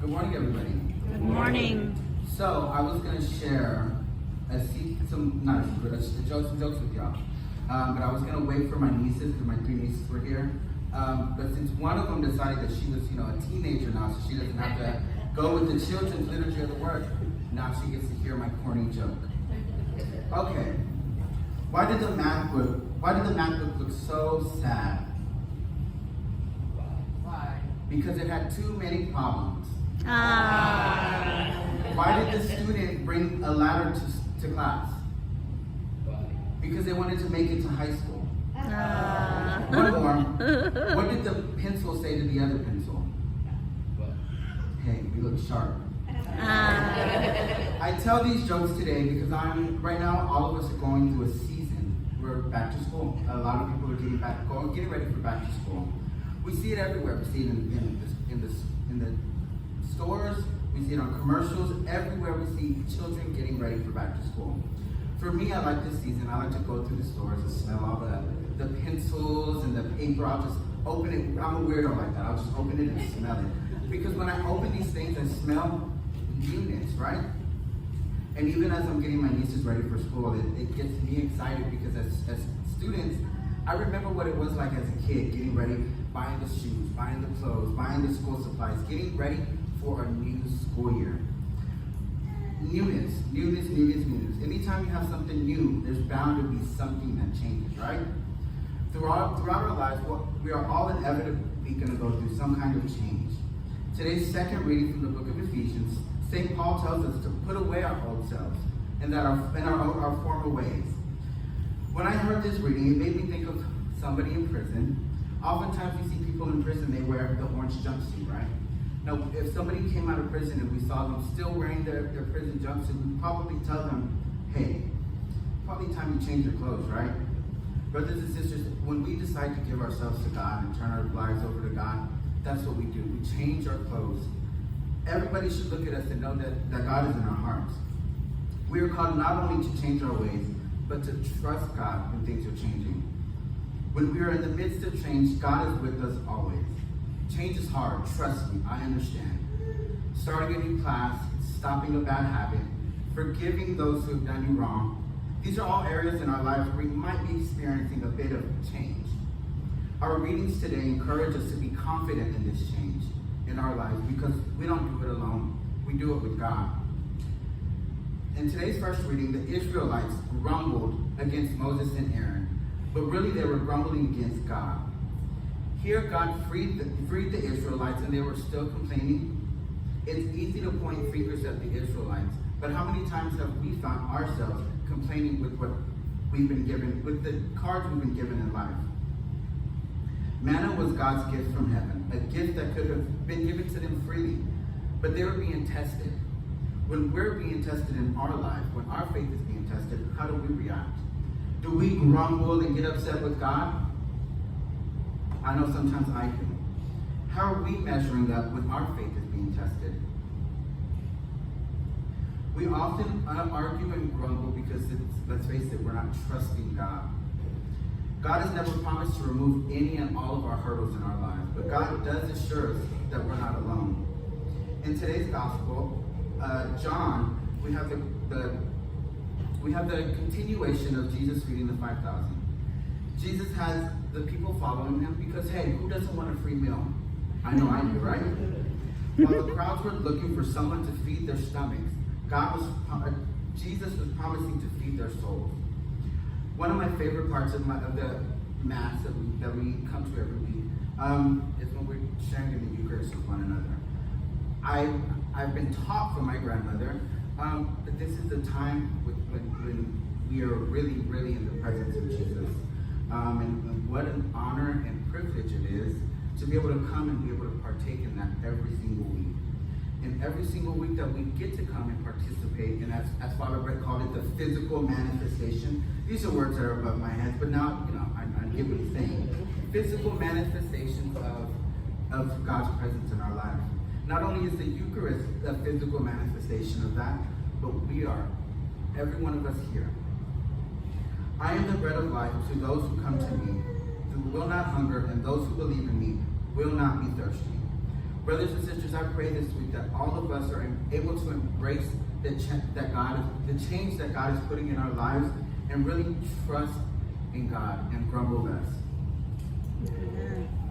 Good morning, everybody. Good morning. So I was going to share some jokes with y'all, but I was going to wait for my nieces because my three nieces were here. But since one of them decided that she was, a teenager now, so she doesn't have to go with the children's literature of the word, now she gets to hear my corny joke. Okay. Why did the math book look so sad? Why? Because it had too many problems. Why did the student bring a ladder to class? Because they wanted to make it to high school. One more. What did the pencil say to the other pencil? Hey, you look sharp. I tell these jokes today because right now all of us are going through a season. We're back to school. A lot of people are getting ready for back to school. We see it everywhere. We see it in the stores. We see it on commercials. Everywhere we see children getting ready for back to school. For me, I like this season. I like to go through the stores and smell all the pencils and the paper. I'll just open it. I'm a weirdo like that. I'll just open it and smell it. Because when I open these things, I smell newness, right? And even as I'm getting my nieces ready for school, it gets me excited because as students, I remember what it was like as a kid, getting ready, buying the shoes, buying the clothes, buying the school supplies, getting ready for a new school year. Newness. Anytime you have something new, there's bound to be something that changes, right? Throughout our lives, we are all inevitably going to go through some kind of change. Today's second reading from the book of Ephesians, St. Paul tells us to put away our old selves and our former ways. When I heard this reading, it made me think of somebody in prison. Oftentimes we see people in prison, they wear the orange jumpsuit, right? Now, if somebody came out of prison and we saw them still wearing their prison jumpsuit, we'd probably tell them, hey, probably time you change your clothes, right? Brothers and sisters, when we decide to give ourselves to God and turn our lives over to God, that's what we do. We change our clothes. Everybody should look at us and know that God is in our hearts. We are called not only to change our ways, but to trust God when things are changing. When we are in the midst of change, God is with us always. Change is hard, trust me, I understand. Starting a new class, stopping a bad habit, forgiving those who have done you wrong. These are all areas in our lives where we might be experiencing a bit of change. Our readings today encourage us to be confident in this change in our lives because we don't do it alone. We do it with God. In today's first reading, the Israelites grumbled against Moses and Aaron, but really they were grumbling against God. Here, God freed the Israelites, and they were still complaining. It's easy to point fingers at the Israelites, but how many times have we found ourselves complaining with what we've been given, with the cards we've been given in life? Manna was God's gift from heaven, a gift that could have been given to them freely, but they were being tested. When we're being tested in our life, when our faith is being tested, how do we react? Do we grumble and get upset with God? I know sometimes I do. How are we measuring up when our faith is being tested? We often argue and grumble because, let's face it, we're not trusting God. God has never promised to remove any and all of our hurdles in our lives, but God does assure us that we're not alone. In today's gospel, John, we have the continuation of Jesus feeding the 5,000. Jesus has the people following him because, hey, who doesn't want a free meal? I know I do, right? While the crowds were looking for someone to feed their stomachs, Jesus was promising to feed their souls. One of my favorite parts of the Mass that we come to every week is when we're sharing in the Eucharist with one another. I've been taught from my grandmother that this is the time when we are really, really in the presence of Jesus. And what an honor and privilege it is to be able to come and be able to partake in that every single week. And every single week that we get to come and participate, and as Father Brett called it, the physical manifestation. These are words that are above my head, but now, I get what he's saying. Physical manifestations of God's presence in our life. Not only is the Eucharist a physical manifestation of that, but we are, every one of us here. I am the bread of life to those who come to me, who will not hunger, and those who believe in me will not be thirsty. Brothers and sisters, I pray this week that all of us are able to embrace the change that God is putting in our lives, and really trust in God and grumble less. Amen.